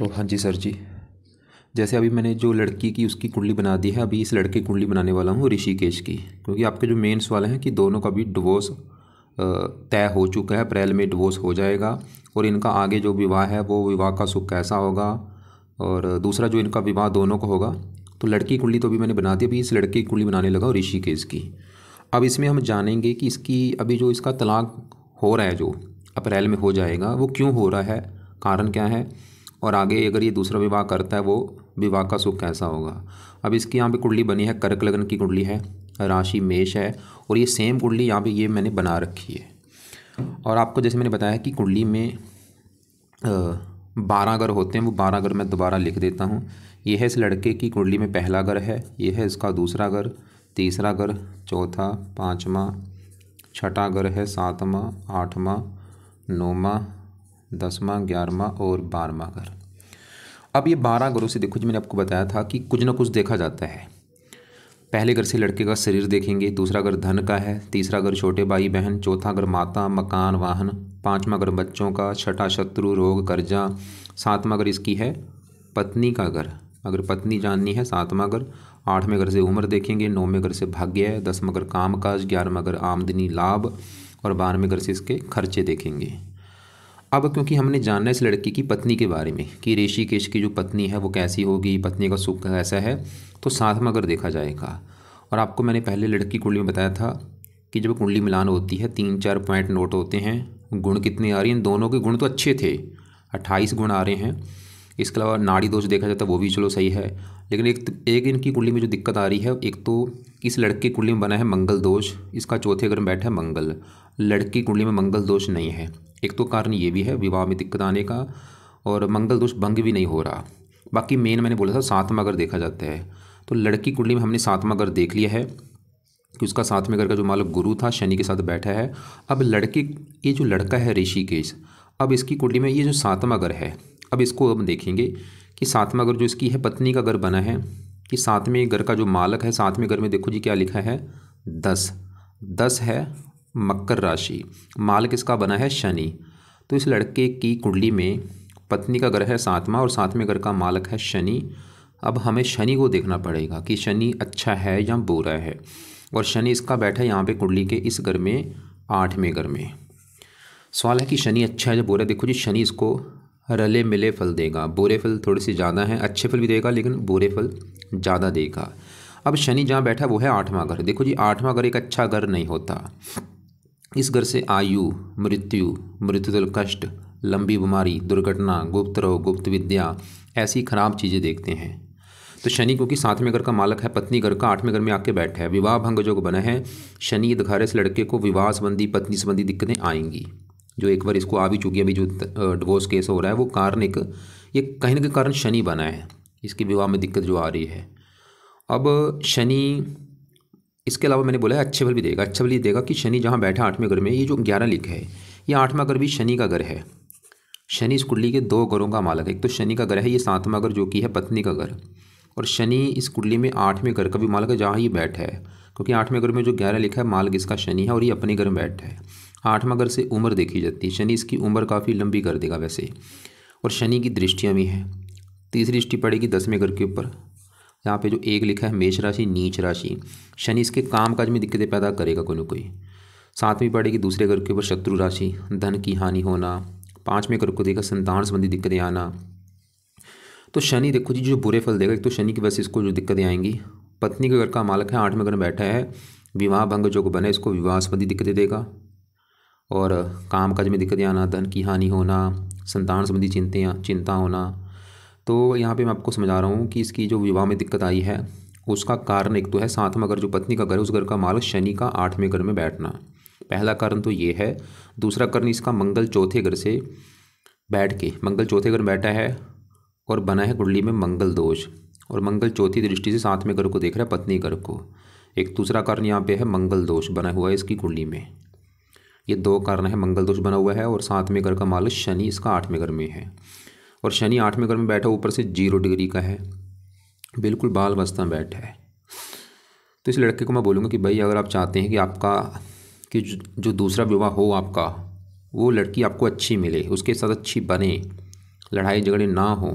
तो हाँ जी सर जी, जैसे अभी मैंने जो लड़की की उसकी कुंडली बना दी है, अभी इस लड़के की कुंडली बनाने वाला हूँ ऋषिकेश की। क्योंकि आपके जो मेन सवाल हैं कि दोनों का भी डिवोर्स तय हो चुका है, अप्रैल में डिवोर्स हो जाएगा। और इनका आगे जो विवाह है वो विवाह का सुख कैसा होगा, और दूसरा जो इनका विवाह दोनों का होगा। तो लड़की की कुंडली तो अभी मैंने बना दी, अभी इस लड़के की कुंडली बनाने लगा हूँ ऋषिकेश की। अब इसमें हम जानेंगे कि इसकी अभी जो इसका तलाक हो रहा है, जो अप्रैल में हो जाएगा, वो क्यों हो रहा है, कारण क्या है, और आगे अगर ये दूसरा विवाह करता है वो विवाह का सुख कैसा होगा। अब इसकी यहाँ पे कुंडली बनी है, कर्क लगन की कुंडली है, राशि मेष है, और ये सेम कुंडली यहाँ पे ये मैंने बना रखी है। और आपको जैसे मैंने बताया कि कुंडली में 12 घर होते हैं, वो 12 घर मैं दोबारा लिख देता हूँ। ये है इस लड़के की कुंडली में पहला घर है, ये है इसका दूसरा घर, तीसरा घर, चौथा, पाँचवा, छठा घर है, सातवां, आठवां, नौवां, 10वां, 11वां और 12वां घर। अब ये 12 घरों से देखो जी, मैंने आपको बताया था कि कुछ ना कुछ देखा जाता है। पहले घर से लड़के का शरीर देखेंगे, दूसरा घर धन का है, तीसरा घर छोटे भाई बहन, चौथा घर माता, मकान, वाहन, पाँचवां घर बच्चों का, छठा शत्रु, रोग, कर्जा, सातवां घर इसकी है पत्नी का घर, अगर पत्नी जाननी है, सातवां घर। आठवें घर से उम्र देखेंगे, नौवें घर से भाग्य है, 10वां घर कामकाज, 11वां घर आमदनी लाभ, और 12वें घर से इसके खर्चे देखेंगे। अब क्योंकि हमने जानना है इस लड़की की पत्नी के बारे में कि ऋषिकेश की जो पत्नी है वो कैसी होगी, पत्नी का सुख कैसा है, तो 7वां घर देखा जाएगा। और आपको मैंने पहले लड़की की कुंडली में बताया था कि जब कुंडली मिलान होती है 3-4 पॉइंट नोट होते हैं, गुण कितने आ रही हैं। इन दोनों के गुण तो अच्छे थे, 28 गुण आ रहे हैं। इसके अलावा नाड़ी दोष देखा जाता है वो भी चलो सही है, लेकिन एक इनकी कुंडली में जो दिक्कत आ रही है, एक तो इस लड़के की कुंडली में बना है मंगल दोष, इसका चौथे घर में बैठा है मंगल, लड़की की कुंडली में मंगल दोष नहीं है। एक तो कारण ये भी है विवाह में दिक्कत आने का, और मंगल दोष भंग भी नहीं हो रहा। बाकी मेन मैंने बोला था 7वां घर देखा जाता है, तो लड़की कुंडली में हमने 7वां घर देख लिया है कि उसका 7वें घर का जो मालक गुरु था शनि के साथ बैठा है। अब लड़की, ये जो लड़का है ऋषिकेश, अब इसकी कुंडली में ये जो 7वां घर है, अब इसको हम देखेंगे कि 7वां घर जो इसकी है पत्नी का घर बना है, कि 7वें घर का जो मालक है, 7वें घर में देखो जी क्या लिखा है 10, 10 है मकर राशि, मालक इसका बना है शनि। तो इस लड़के की कुंडली में पत्नी का घर है 7वां, और 7वें घर का मालक है शनि। अब हमें शनि को देखना पड़ेगा कि शनि अच्छा है या बुरा है, और शनि इसका बैठा है यहाँ पे कुंडली के इस घर में 8वें घर में। सवाल है कि शनि अच्छा है या बुरा। देखो जी, शनि इसको रले मिले फल देगा, बुरे फल थोड़े से ज़्यादा हैं, अच्छे फल भी देगा लेकिन बुरे फल ज़्यादा देगा। अब शनि जहाँ बैठा है वो है 8वां घर। देखो जी, 8वां घर एक अच्छा घर नहीं होता। इस घर से आयु, मृत्यु, मृत्युदल कष्ट, लंबी बीमारी, दुर्घटना, गुप्त रोग, गुप्त विद्या, ऐसी खराब चीज़ें देखते हैं। तो शनि क्योंकि 7वें घर का मालक है, पत्नी घर का 8वें घर में आके बैठा है, विवाह भंग जो बना है, शनि दिखा रहे इस लड़के को विवाह संबंधी, पत्नी संबंधी दिक्कतें आएंगी, जो एक बार इसको आ भी चुकी है। अभी जो डिवोर्स केस हो रहा है वो कारण एक, ये कहीं ना कहीं कारण शनि बना है, इसकी विवाह में दिक्कत जो आ रही है। अब शनि, इसके अलावा मैंने बोला है अच्छे फल भी देगा। अच्छा फल ये देगा कि शनि जहाँ बैठा 8वें घर में, ये जो 11 लिखा है, ये 8वां घर भी शनि का घर है। शनि इस कुंडली के 2 घरों का मालक है, एक तो शनि का घर है ये 7वां घर जो कि है पत्नी का घर, और शनि इस कुंडली में 8वें घर का भी मालक है जहाँ ये बैठा है। क्योंकि 8वें घर में जो 11 लिखा है मालक इसका शनि है, और ये अपने घर में बैठा है। 8वां घर से उम्र देखी जाती है, शनि इसकी उम्र काफ़ी लंबी कर देगा वैसे। और शनि की दृष्टियाँ भी हैं, तीसरी दृष्टि पड़ेगी 10वें घर के ऊपर, यहाँ पे जो 1 लिखा है मेष राशि, नीच राशि। शनि इसके काम काज में दिक्कतें पैदा करेगा कोई ना कोई। 7वीं पड़ेगी दूसरे घर के ऊपर शत्रु राशि, धन की हानि होना। 5वें घर को देखा संतान संबंधी दिक्कतें आना। तो शनि देखो जी जो बुरे फल देगा, एक तो शनि की वजह से इसको जो दिक्कतें आएंगी, पत्नी के घर का मालक है 8वें घर में बैठा है, विवाह भंग जो बना है इसको विवाह संबंधी दिक्कतें देगा, और काम काज में दिक्कतें आना, धन की हानि होना, संतान संबंधी चिंता होना। तो यहाँ पे मैं आपको समझा रहा हूँ कि इसकी जो विवाह में दिक्कत आई है उसका कारण एक तो है 7वां घर जो पत्नी का घर है, उस घर का मालक शनि का 8वें घर में बैठना, पहला कारण तो ये है। दूसरा कारण इसका मंगल चौथे घर से बैठ के, मंगल चौथे घर में बैठा है और बना है कुंडली में मंगल दोष, और मंगल चौथी दृष्टि से 7वें घर को देख रहा है पत्नी घर को। एक दूसरा कारण यहाँ पे है मंगल दोष बना हुआ है इसकी कुंडली में। ये 2 कारण है, मंगल दोष बना हुआ है और 7वें घर का मालक शनि इसका 8वें घर में है, और शनि 8वें घर में बैठा ऊपर से 0 डिग्री का है, बिल्कुल बाल अवस्था में बैठा है। तो इस लड़के को मैं बोलूँगा कि भाई अगर आप चाहते हैं कि आपका कि जो दूसरा विवाह हो आपका, वो लड़की आपको अच्छी मिले, उसके साथ अच्छी बने, लड़ाई झगड़े ना हो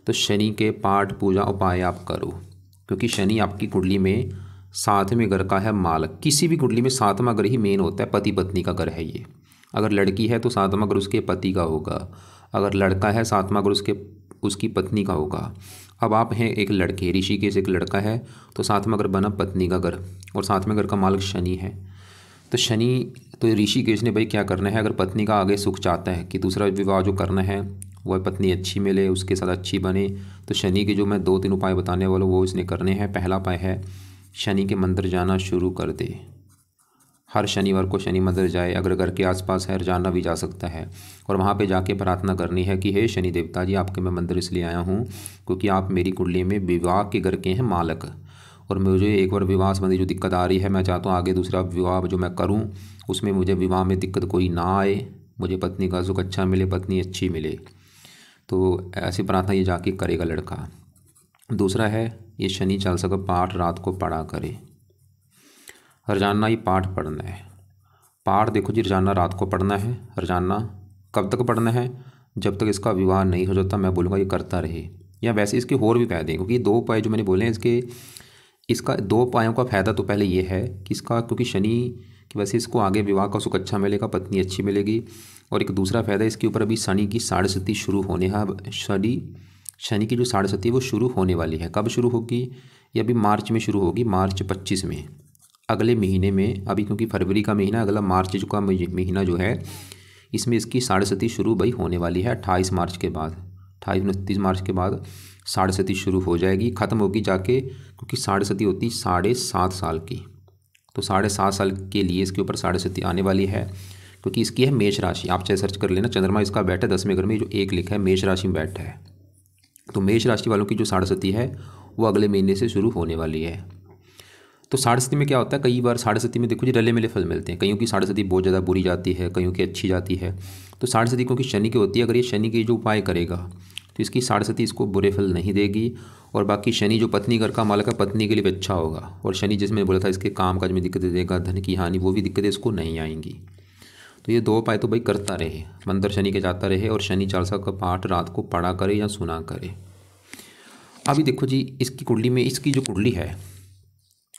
तो शनि के पाठ पूजा उपाय आप करो, क्योंकि शनि आपकी कुंडली में 7वें घर का है मालक। किसी भी कुंडली में 7वां घर ही मेन होता है, पति पत्नी का घर है ये। अगर लड़की है तो 7वां घर उसके पति का होगा, अगर लड़का है 7वां घर उसकी पत्नी का होगा। अब आप हैं एक लड़के, ऋषिकेश एक लड़का है, तो 7वां घर बना पत्नी का घर, और 7वें घर का मालिक शनि है। तो शनि, तो ऋषिकेश ने भाई क्या करना है, अगर पत्नी का आगे सुख चाहता है कि दूसरा विवाह जो करना है वह पत्नी अच्छी मिले, उसके साथ अच्छी बने, तो शनि के जो मैं 2-3 उपाय बताने वाला हूँ वो इसने करने हैं। पहला उपाय है शनि के मंदिर जाना शुरू कर दे। हर शनिवार को शनि मंदिर जाए, अगर घर के आसपास है रोजाना भी जा सकता है, और वहाँ पे जाके प्रार्थना करनी है कि हे शनि देवता जी, आपके मैं मंदिर इसलिए आया हूँ क्योंकि आप मेरी कुंडली में विवाह के घर के हैं मालक, और मुझे एक बार विवाह संबंधी जो दिक्कत आ रही है, मैं चाहता हूँ आगे दूसरा विवाह जो मैं करूँ उसमें मुझे विवाह में दिक्कत कोई ना आए, मुझे पत्नी का सुख अच्छा मिले, पत्नी अच्छी मिले। तो ऐसी प्रार्थना ये जाके करेगा लड़का। दूसरा है ये शनि चालीसा का पाठ रात को पढ़ा करे। रोजाना ही पाठ पढ़ना है। पाठ देखो जी, रोजाना रात को पढ़ना है। रोजाना कब तक पढ़ना है? जब तक इसका विवाह नहीं हो जाता, मैं बोलूँगा ये करता रहे। या वैसे इसके और भी फायदे हैं, क्योंकि 2 उपाय जो मैंने बोले हैं इसका 2 उपायों का फ़ायदा तो पहले ये है कि इसका, क्योंकि शनि की वजह से इसको आगे विवाह का सुख अच्छा मिलेगा, पत्नी अच्छी मिलेगी। और एक दूसरा फ़ायदा इसके ऊपर अभी शनि की 6.5 शुरू होने है। शनि की जो 6.5 वो शुरू होने वाली है। कब शुरू होगी? ये अभी मार्च में शुरू होगी, मार्च 25 में, अगले महीने में। अभी क्योंकि फरवरी का महीना, अगला मार्च का महीना जो है इसमें इसकी 6.5 शुरू भाई होने वाली है। 28 मार्च के बाद, 28-29 मार्च के बाद 6.5 शुरू हो जाएगी, ख़त्म होगी जाके, क्योंकि 6.5 होती 7.5 साल की। तो 7.5 साल के लिए इसके ऊपर 6.5 आने वाली है, क्योंकि इसकी है मेष राशि। आप चाहे सर्च कर लेना, चंद्रमा इसका बैठा है 10वें घर में, जो 1 लिखा है मेष राशि में बैठा है। तो मेष राशि वालों की जो 6.5 है वो अगले महीने से शुरू होने वाली है। तो 6.5 में क्या होता है, कई बार 6.5 में देखो जी रले मिले फल मिलते हैं। कईयों की 6.5 बहुत ज़्यादा बुरी जाती है, कईयों की अच्छी जाती है। तो 6.5 क्योंकि शनि की होती है, अगर ये शनि के जो उपाय करेगा तो इसकी 6.5 इसको बुरे फल नहीं देगी। और बाकी शनि जो पत्नी घर का मालिक है, पत्नी के लिए भी अच्छा होगा। और शनि जिसमें बोला था इसके काम काज में दिक्कत देगा, धन की हानि, वो भी दिक्कतें इसको नहीं आएंगी। तो ये 2 उपाय तो भाई करता रहे, मंदिर शनि के जाता रहे, और शनि चालीसा का पाठ रात को पढ़ा करे या सुना करे। अभी देखो जी इसकी कुंडली में, इसकी जो कुंडली है,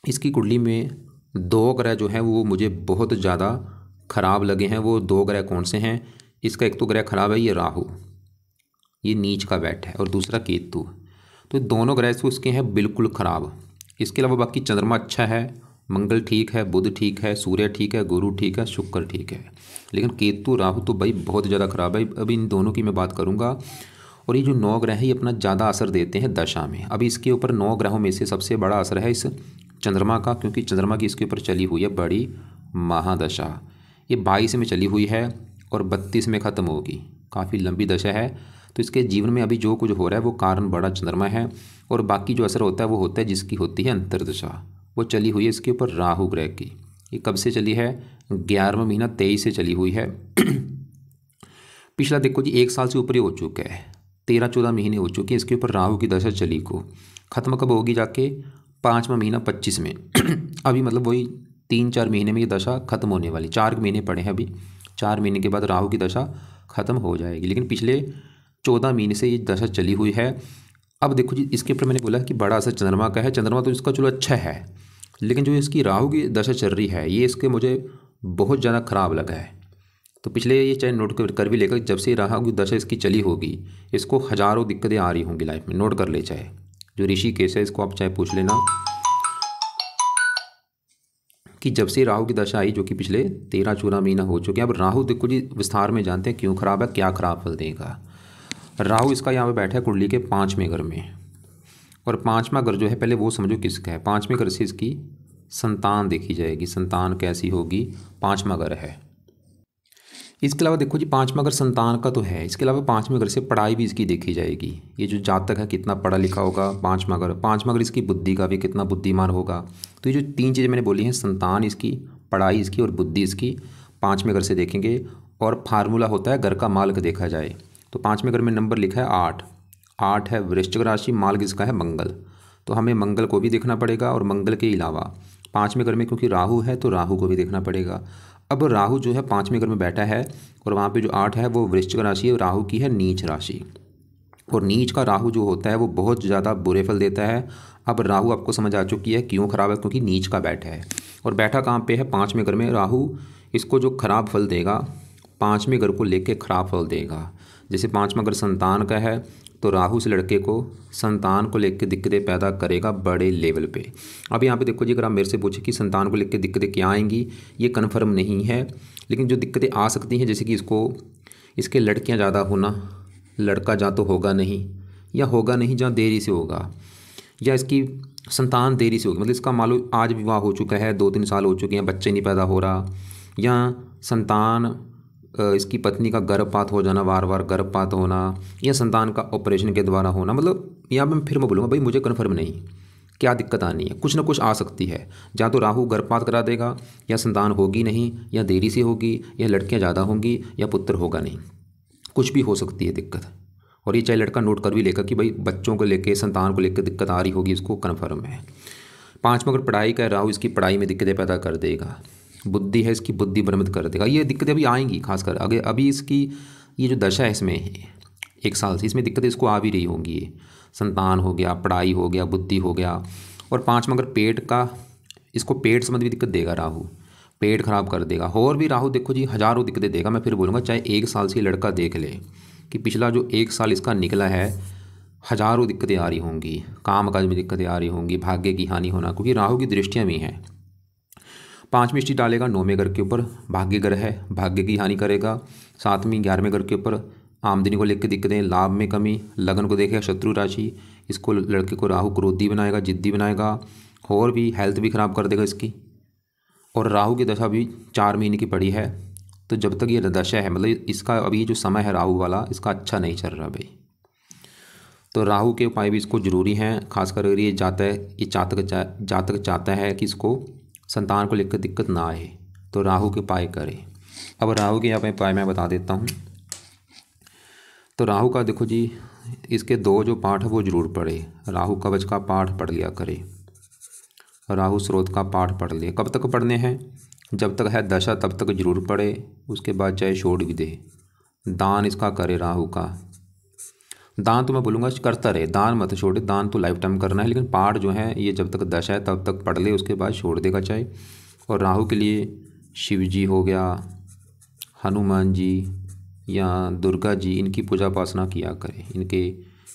इसकी कुंडली में 2 ग्रह जो हैं वो मुझे बहुत ज़्यादा ख़राब लगे हैं। वो 2 ग्रह कौन से हैं? इसका एक तो ग्रह ख़राब है ये राहु, ये नीच का बैठ है, और दूसरा केतु। तो दोनों ग्रह से उसके हैं बिल्कुल ख़राब। इसके अलावा बाकी चंद्रमा अच्छा है, मंगल ठीक है, बुध ठीक है, सूर्य ठीक है, गुरु ठीक है, शुक्र ठीक है। लेकिन केतु राहु तो भाई बहुत ज़्यादा ख़राब है। अभी इन दोनों की मैं बात करूँगा। और ये जो 9 ग्रह हैं ये अपना ज़्यादा असर देते हैं दशा में। अभी इसके ऊपर 9 ग्रहों में से सबसे बड़ा असर है इस चंद्रमा का, क्योंकि चंद्रमा की इसके ऊपर चली हुई है बड़ी महादशा। ये 22 में चली हुई है और 32 में ख़त्म होगी, काफ़ी लंबी दशा है। तो इसके जीवन में अभी जो कुछ हो रहा है वो कारण बड़ा चंद्रमा है। और बाकी जो असर होता है वो होता है जिसकी होती है अंतर्दशा, वो चली हुई है इसके ऊपर राहु ग्रह की। ये कब से चली है? 11वां महीना 23 से चली हुई है। पिछला देखो जी 1 साल से ऊपर ही हो चुका है, 13-14 महीने हो चुके हैं इसके ऊपर राहु की दशा चली को। ख़त्म कब होगी जाके? 5वां महीना 25 में। अभी मतलब वही 3-4 महीने में ये दशा खत्म होने वाली। 4 महीने पड़े हैं अभी, 4 महीने के बाद राहु की दशा खत्म हो जाएगी। लेकिन पिछले 14 महीने से ये दशा चली हुई है। अब देखो जी इसके ऊपर मैंने बोला कि बड़ा असर चंद्रमा का है। चंद्रमा तो इसका चलो अच्छा है, लेकिन जो इसकी राहु की दशा चल रही है ये इसके मुझे बहुत ज़्यादा ख़राब लगा है। तो पिछले ये चाहे नोट कर भी लेकर, जब से राहु की दशा इसकी चली होगी इसको हज़ारों दिक्कतें आ रही होंगी लाइफ में। नोट कर ले, चाहे जो ऋषिकेश है इसको आप चाहे पूछ लेना कि जब से राहु की दशा आई, जो कि पिछले 13-14 महीना हो चुके हैं। अब राहु देखो जी विस्तार में जानते हैं क्यों खराब है, क्या खराब फल देगा। राहु इसका यहाँ पे बैठा है कुंडली के 5वें घर में, और 5वां घर जो है पहले वो समझो किसका है। 5वें घर से इसकी संतान देखी जाएगी, संतान कैसी होगी, 5वां घर है। इसके अलावा देखो जी 5वां घर संतान का तो है, इसके अलावा 5वें घर से पढ़ाई भी इसकी देखी जाएगी। ये जो जातक है कितना पढ़ा लिखा होगा, 5वां घर इसकी बुद्धि का भी कितना बुद्धिमान होगा। तो ये जो 3 चीज़ें मैंने बोली हैं, संतान इसकी, पढ़ाई इसकी और बुद्धि इसकी, 5वें घर से देखेंगे। और फार्मूला होता है घर का मालिक देखा जाए तो 5वें घर में नंबर लिखा है 8। 8 है वृश्चिक राशि, मालिक इसका है मंगल। तो हमें मंगल को भी देखना पड़ेगा, और मंगल के अलावा 5वें घर में क्योंकि राहु है तो राहु को भी देखना पड़ेगा। अब राहु जो है 5वें घर में बैठा है, और वहाँ पे जो 8 है वो वृश्चिक राशि है, राहु की है नीच राशि। और नीच का राहु जो होता है वो बहुत ज़्यादा बुरे फल देता है। अब राहु आपको समझ आ चुकी है क्यों खराब है, क्योंकि नीच का बैठा है और बैठा कहाँ पे है, 5वें घर में। राहु इसको जो खराब फल देगा 5वें घर को लेके खराब फल देगा। जैसे 5वां घर संतान का है तो राहु से लड़के को संतान को लेकर दिक्कतें पैदा करेगा बड़े लेवल पे। अब यहाँ पे देखो जी, अगर आप मेरे से पूछे कि संतान को लेकर दिक्कतें क्या आएंगी, ये कन्फर्म नहीं है, लेकिन जो दिक्कतें आ सकती हैं जैसे कि इसके लड़कियाँ ज़्यादा होना, लड़का जा तो होगा नहीं या होगा नहीं जहाँ देरी से होगा, या इसकी संतान देरी से होगी, मतलब इसका मान लो आज विवाह हो चुका है, 2-3 साल हो चुके हैं, बच्चे नहीं पैदा हो रहा, या संतान इसकी पत्नी का गर्भपात हो जाना, बार बार गर्भपात होना, या संतान का ऑपरेशन के द्वारा होना। मतलब यहाँ पर फिर मैं बोलूँगा भाई मुझे कन्फर्म नहीं क्या दिक्कत आनी है, कुछ ना कुछ आ सकती है। या तो राहु गर्भपात करा देगा, या संतान होगी नहीं, या देरी से होगी, या लड़कियाँ ज़्यादा होंगी, या पुत्र होगा नहीं, कुछ भी हो सकती है दिक्कत। और ये चाहे लड़का नोट कर भी लेगा कि भाई बच्चों को लेके, संतान को लेकर दिक्कत आ रही होगी, इसको कन्फर्म है। 5वां अगर पढ़ाई का राहु इसकी पढ़ाई में दिक्कतें पैदा कर देगा, बुद्धि है इसकी बुद्धि भ्रमित कर देगा। ये दिक्कतें अभी आएंगी, खासकर अगर अभी इसकी ये जो दशा है इसमें 1 साल से इसमें दिक्कतें इसको आ भी रही होंगी। ये संतान हो गया, पढ़ाई हो गया, बुद्धि हो गया। और 5वां अगर पेट का, इसको पेट संबंधी दिक्कत देगा राहु, पेट खराब कर देगा। और भी राहु देखो जी हज़ारों दिक्कतें देगा। मैं फिर बोलूँगा चाहे 1 साल से लड़का देख ले कि पिछला जो 1 साल इसका निकला है, हज़ारों दिक्कतें आ रही होंगी, काम काज में दिक्कतें आ रही होंगी, भाग्य की हानि होना, क्योंकि राहु की दृष्टियाँ भी हैं। 5वीं दृष्टि डालेगा 9वें घर के ऊपर, भाग्य ग्रह है, भाग्य की हानि करेगा। 7वीं 11वें घर के ऊपर आमदनी को लेकर दिक्कतें, लाभ में कमी। लगन को देखेगा शत्रु राशि, इसको लड़के को राहु क्रोधी बनाएगा, जिद्दी बनाएगा, और भी हेल्थ भी ख़राब कर देगा इसकी। और राहु की दशा भी 4 महीने की पड़ी है, तो जब तक ये दशा है, मतलब इसका अभी जो समय है राहु वाला, इसका अच्छा नहीं चल रहा भाई। तो राहु के उपाय भी इसको ज़रूरी हैं, खासकर अगर ये जातक चाहता है कि इसको संतान को लेकर दिक्कत ना आए, तो राहु के उपाय करें। अब राहु के यहाँ पे उपाय मैं बता देता हूँ। तो राहु का देखो जी, इसके 2 जो पाठ है वो जरूर पढ़े। राहु कवच का पाठ पढ़ लिया करे, राहु स्रोत का पाठ पढ़ लिया। कब तक पढ़ने हैं, जब तक है दशा तब तक जरूर पढ़े, उसके बाद चाहे छोड़ भी दे। दान इसका करे राहु का, दान तो मैं बोलूँगा करता रहे, दान मत छोड़े, दान तो लाइफ टाइम करना है, लेकिन पाठ जो है ये जब तक दशा है तब तक पढ़ ले, उसके बाद छोड़ देगा चाहे। और राहु के लिए शिव जी हो गया, हनुमान जी या दुर्गा जी, इनकी पूजा उपासना किया करे,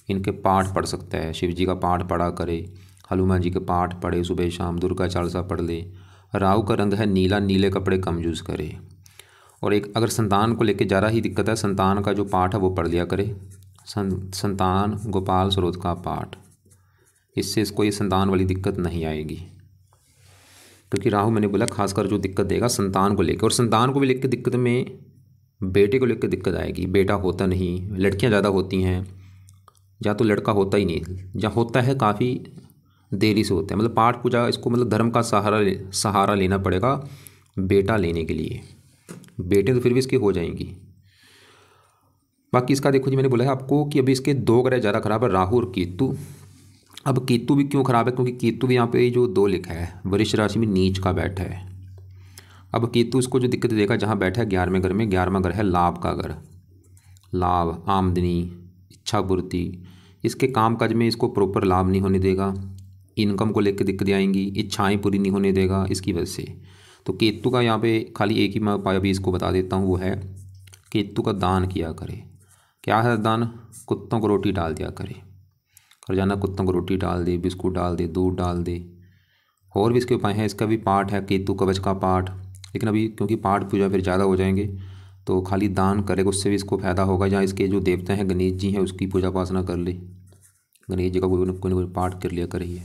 इनके पाठ पढ़ सकता है, शिव जी का पाठ पढ़ा करे, हनुमान जी के पाठ पढ़े, सुबह शाम दुर्गा चालीसा पढ़ ले। राहु का रंग है नीला, नीले कपड़े कम यूज़ करे। और एक अगर संतान को लेकर ज़्यादा ही दिक्कत है, संतान का जो पाठ है वो पढ़ लिया करे, संतान गोपाल स्रोत का पाठ, इससे इसको ये संतान वाली दिक्कत नहीं आएगी। क्योंकि राहु मैंने बोला खासकर जो दिक्कत देगा संतान को लेकर, और संतान को भी लेकर दिक्कत में बेटे को लेकर दिक्कत आएगी। बेटा होता नहीं, लड़कियां ज़्यादा होती हैं, या तो लड़का होता ही नहीं, या होता है काफ़ी देरी से होता है। मतलब पाठ पूजा इसको, मतलब धर्म का सहारा लेना पड़ेगा बेटा लेने के लिए। बेटे तो फिर भी इसके हो जाएंगी। बाकी इसका देखो जी, मैंने बोला है आपको कि अभी इसके 2 ग्रह ज़्यादा खराब है, राहु और केतु। अब केतु भी क्यों खराब है, क्योंकि केतु भी यहाँ पे जो 2 लिखा है वृष राशि में नीच का बैठा है। अब केतु इसको जो दिक्कत देगा जहाँ बैठा है 11वें घर में, 11वां घर है लाभ का घर, लाभ, आमदनी, इच्छा पूर्ति, इसके काम काज में इसको प्रॉपर लाभ नहीं होने देगा, इनकम को लेकर दिक्कतें आएंगी, इच्छाएँ पूरी नहीं होने देगा इसकी वजह से। तो केतु का यहाँ पे खाली एक ही मैं उपाय अभी इसको बता देता हूँ, वो है केतु का दान किया करे। क्या है दान, कुत्तों को रोटी डाल दिया करे, रोजाना कुत्तों को रोटी डाल दे, बिस्कुट डाल दे, दूध डाल दे। और भी इसके उपाय हैं, इसका भी पाठ है केतु कवच का पाठ, लेकिन अभी क्योंकि पाठ पूजा फिर ज़्यादा हो जाएंगे तो खाली दान करेगा, उससे भी इसको फ़ायदा होगा। जहाँ इसके जो देवता हैं गणेश जी हैं उसकी पूजा उपासना कर ले, गणेश जी का कोई ना कोई पाठ कर लिया करिए।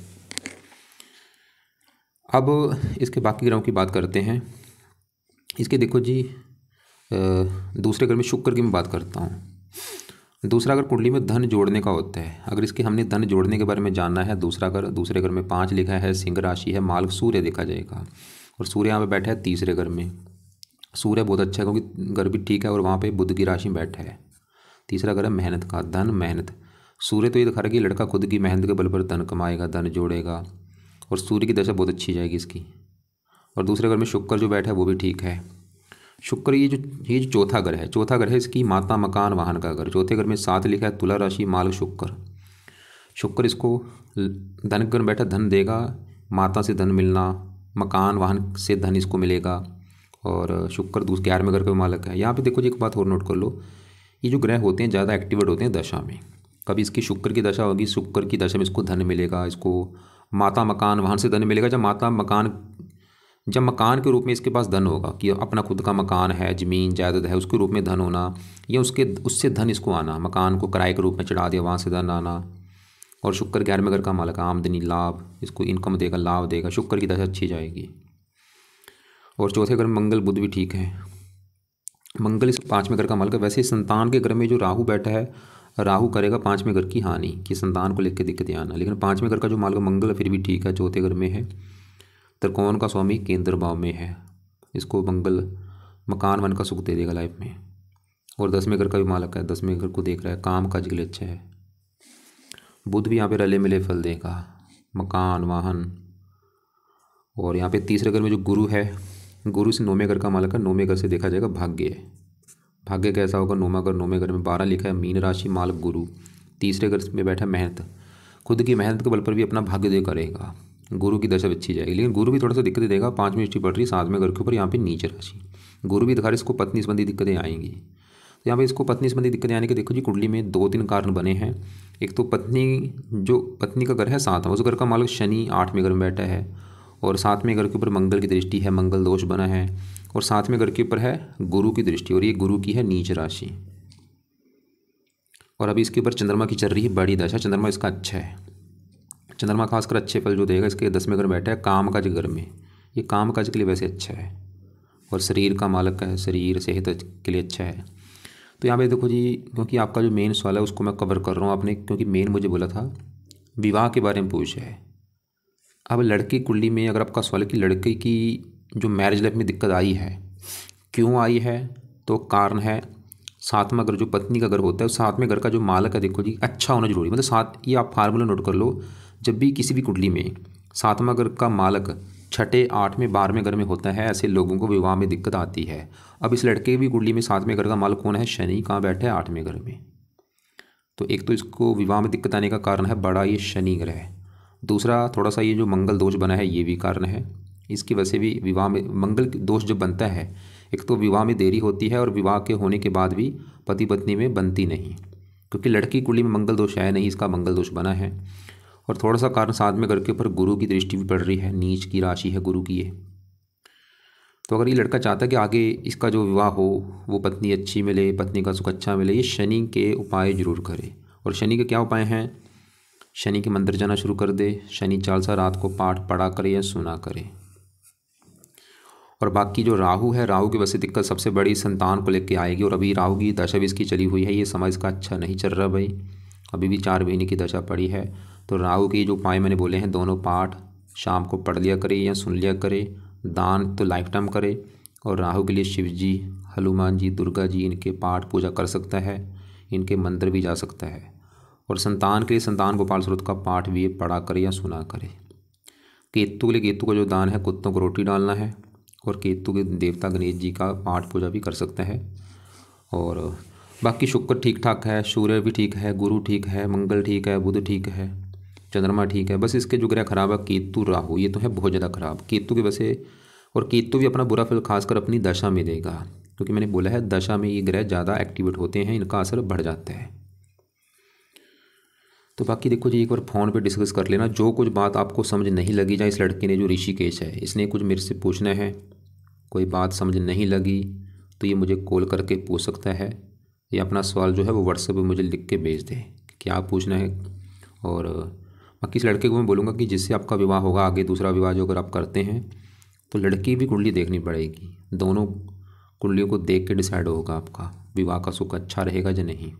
अब इसके बाकी ग्रहों की बात करते हैं। इसके देखो जी, दूसरे घर में शुक्र की मैं बात करता हूँ। दूसरा अगर कुंडली में धन जोड़ने का होता है, अगर इसके हमने धन जोड़ने के बारे में जानना है, दूसरे घर में 5 लिखा है, सिंह राशि है, माल सूर्य देखा जाएगा। और सूर्य यहाँ पे बैठा है तीसरे घर में। सूर्य बहुत अच्छा है क्योंकि घर भी ठीक है, और वहाँ पे बुध की राशि में बैठा है। तीसरा घर है मेहनत का, धन मेहनत। सूर्य तो ये दिखा रहा है कि लड़का खुद की मेहनत के बल पर धन कमाएगा, धन जोड़ेगा, और सूर्य की दशा बहुत अच्छी जाएगी इसकी। और दूसरे घर में शुक्र जो बैठा है वो भी ठीक है। शुक्र ये जो चौथा घर है, चौथा घर है इसकी माता मकान वाहन का घर। चौथे घर में 7 लिखा है, तुला राशि माल शुक्र। शुक्र इसको धन घर में बैठा, धन देगा, माता से धन मिलना, मकान वाहन से धन इसको मिलेगा। और शुक्र 11वें घर का मालक है। यहाँ पे देखो जी एक बात और नोट कर लो, ये जो ग्रह होते हैं ज़्यादा एक्टिवेट होते हैं दशा में। कभी इसकी शुक्र की दशा होगी, शुक्र की दशा में इसको धन मिलेगा, इसको माता मकान वाहन से धन मिलेगा। जब मकान के रूप में इसके पास धन होगा कि अपना खुद का मकान है, ज़मीन जायदाद है, उसके रूप में धन होना, या उससे धन इसको आना, मकान को किराए के रूप में चढ़ा दिया वहाँ से धन आना। और शुक्र 11वें घर का मालक, आमदनी लाभ, इसको इनकम देगा, लाभ देगा, शुक्र की दशा अच्छी जाएगी। और चौथे घर में मंगल बुध भी ठीक है। मंगल इस 5वें घर का मालक है। वैसे संतान के घर में जो राहु बैठा है, राहु करेगा 5वें घर की हानि, कि संतान को लेकर दिक्कतें आना। लेकिन 5वें घर का जो मालक मंगल फिर भी ठीक है, चौथे घर में है। त्रिकोण का स्वामी केंद्र भाव में है, इसको मंगल मकान वन का सुख दे देगा लाइफ में। और 10वें घर का भी मालक है, 10वें घर को देख रहा है, काम काज के लिए अच्छा है। बुध भी यहाँ पे रले मिले फल देगा, मकान वाहन। और यहाँ पे तीसरे घर में जो गुरु है, गुरु से 9वें घर का मालक है। 9वें घर से देखा जाएगा भाग्य। भाग्य कैसा होगा? 9वें घर में 12 लिखा है, मीन राशि मालक गुरु। तीसरे घर में बैठा मेहनत, खुद की मेहनत के बल पर भी अपना भाग्य दे करेगा। गुरु की दशा अच्छी जाएगी, लेकिन गुरु भी थोड़ा सा दिक्कत देगा। 5वीं दृष्टि पड़ रही 7वें घर के ऊपर, यहाँ पे नीच राशि। गुरु भी दिखा रहे इसको पत्नी संबंधी दिक्कतें आएंगी। तो यहाँ पे इसको पत्नी संबंधी दिक्कतें आने के देखो जी कुंडली में 2-3 कारण बने हैं। एक तो पत्नी का घर है 7, उस घर का मालक शनि 8वें घर में बैठा है। और 7वें घर के ऊपर मंगल की दृष्टि है, मंगल दोष बना है। और 7वें घर के ऊपर है गुरु की दृष्टि, और ये गुरु की है नीच राशि। और अभी इसके ऊपर चंद्रमा की चल रही है बड़ी दशा, चंद्रमा इसका अच्छा है। चंद्रमा खासकर अच्छे फल जो देगा, इसके 10वें घर बैठा है काम काज घर में, ये काम काज के लिए वैसे अच्छा है। और शरीर का मालक है, शरीर सेहत के लिए अच्छा है। तो यहाँ पे देखो जी, क्योंकि आपका जो मेन सवाल है उसको मैं कवर कर रहा हूँ आपने, क्योंकि मेन मुझे बोला था विवाह के बारे में पूछा है। अब लड़की कुंडली में अगर आपका सवाल है कि लड़के की जो मैरिज लाइफ में दिक्कत आई है, क्यों आई है, तो कारण है 7वां घर जो पत्नी का घर होता है, 7वें घर का जो मालक है देखो जी अच्छा होना जरूरी, मतलब ये आप फार्मूला नोट कर लो। जब भी किसी भी कुंडली में 7वां घर का मालक 6ठे 8वें 12वें घर में होता है, ऐसे लोगों को विवाह में दिक्कत आती है। अब इस लड़के की भी कुंडली में 7वें घर का मालक कौन है? शनि। कहाँ बैठे हैं? 8वें घर में। तो एक तो इसको विवाह में दिक्कत आने का कारण है बड़ा ये शनि ग्रह। दूसरा थोड़ा सा ये जो मंगल दोष बना है ये भी कारण है, इसकी वजह से भी विवाह में मंगल दोष जब बनता है, एक तो विवाह में देरी होती है और विवाह के होने के बाद भी पति पत्नी में बनती नहीं, क्योंकि लड़की कुंडली में मंगल दोष है नहीं, इसका मंगल दोष बना है। और थोड़ा सा कारण 7वें घर के ऊपर गुरु की दृष्टि भी पड़ रही है, नीच की राशि है गुरु की ये। तो अगर ये लड़का चाहता है कि आगे इसका जो विवाह हो वो पत्नी अच्छी मिले, पत्नी का सुख अच्छा मिले, ये शनि के उपाय जरूर करे। और शनि के क्या उपाय हैं? शनि के मंदिर जाना शुरू कर दे, शनि चालीसा रात को पाठ पढ़ा करे या सुना करे। और बाकी जो राहु है, राहु की वजह से दिक्कत सबसे बड़ी संतान को लेके आएगी। और अभी राहु की दशा भी इसकी चली हुई है, ये समय इसका अच्छा नहीं चल रहा भाई, अभी भी 4 महीने की दशा पड़ी है। तो राहु के जो उपाय मैंने बोले हैं, दोनों पाठ शाम को पढ़ लिया करे या सुन लिया करे, दान तो लाइफ टाइम करे। और राहु के लिए शिव जी, हनुमान जी, दुर्गा जी, इनके पाठ पूजा कर सकता है, इनके मंदिर भी जा सकता है। और संतान के लिए संतान गोपाल स्रोत का पाठ भी पढ़ा करे या सुना करे। केतु के लिए केतु का जो दान है, कुत्तों को रोटी डालना है। और केतु के देवता गणेश जी का पाठ पूजा भी कर सकता है। और बाकी शुक्र ठीक ठाक है, सूर्य भी ठीक है, गुरु ठीक है, मंगल ठीक है, बुध ठीक है, चंद्रमा ठीक है। बस इसके जो ग्रह खराब है केतु राहु, ये तो है बहुत ज़्यादा खराब केतु की वजह से। और केतु भी अपना बुरा फल खासकर अपनी दशा में देगा, क्योंकि मैंने बोला है दशा में ये ग्रह ज़्यादा एक्टिवेट होते हैं, इनका असर बढ़ जाता है। तो बाकी देखो जी, एक बार फ़ोन पे डिस्कस कर लेना, जो कुछ बात आपको समझ नहीं लगी, या इस लड़के ने जो ऋषिकेश है इसने कुछ मेरे से पूछना है, कोई बात समझ नहीं लगी तो ये मुझे कॉल करके पूछ सकता है, या अपना सवाल जो है वो व्हाट्सएप पे मुझे लिख के भेज दे कि क्या पूछना है। और बाकी इस लड़के को मैं बोलूँगा कि जिससे आपका विवाह होगा, आगे दूसरा विवाह जो अगर आप करते हैं तो लड़की भी कुंडली देखनी पड़ेगी, दोनों कुंडलियों को देख के डिसाइड होगा आपका विवाह का सुख अच्छा रहेगा या नहीं।